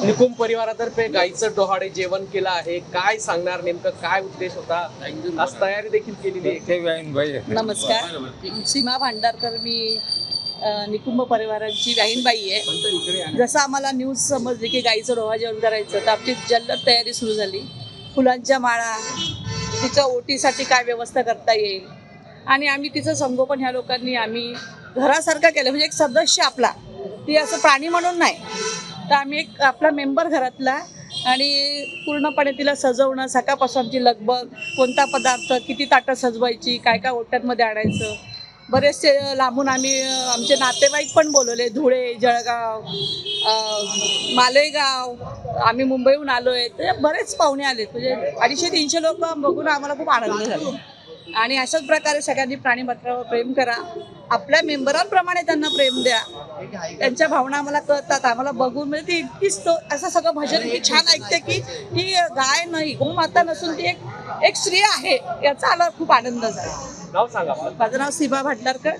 निकुंभ परिवारातर्फे गाईचं डोहाळे जेवण केलं आहे. काय सांगणार, नेमकं काय उद्देश होता? आज तयारी देखील केलेली आहे. नमस्कार, सीमा भांडारकर. मी निकुंभ परिवारांची वाहीनबाई आहे. जसं आम्हाला न्यूज समजली की गाईचं डोहाळे जेवण करायचं, तर आमची जल्लोष तयारी सुरू झाली. फुलांच्या माळा, तिच्या ओटीसाठी काय व्यवस्था करता येईल, आणि आम्ही तिचं संगोपन ह्या लोकांनी आम्ही घरासारखं केलं. म्हणजे एक सदस्य आपला, ती असं प्राणी म्हणून नाही, तर आम्ही एक आपला मेंबर घरातला, आणि पूर्णपणे तिला सजवणं, सकाळपासून आमची लगबग, कोणता पदार्थ, किती ताटं सजवायची, काय काय ओट्यांमध्ये आणायचं. बरेचसे लांबून आम्ही आमचे नातेवाईक पण बोलवले, धुळे, जळगाव, मालेगाव, आम्ही मुंबईहून आलो आहे. तर बरेच पाहुणे आलेत, म्हणजे 250-300 लोक बघून आम्हाला खूप आनंद झाला. आणि अशाच प्रकारे सगळ्यांनी प्राणीमात्रावर प्रेम करा, आपल्या मेंबरांप्रमाणे त्यांना प्रेम द्या. त्यांच्या भावना आम्हाला कळतात, आम्हाला बघून म्हणजे ती इतकीच तो असं सगळं भजन इतकी छान ऐकते की ती गाय नाही, गोमाता नसून ती एक स्त्री आहे, याचा आम्हाला खूप आनंद झाला. नाव सांगा. माझं नाव सीमा भांडारकर.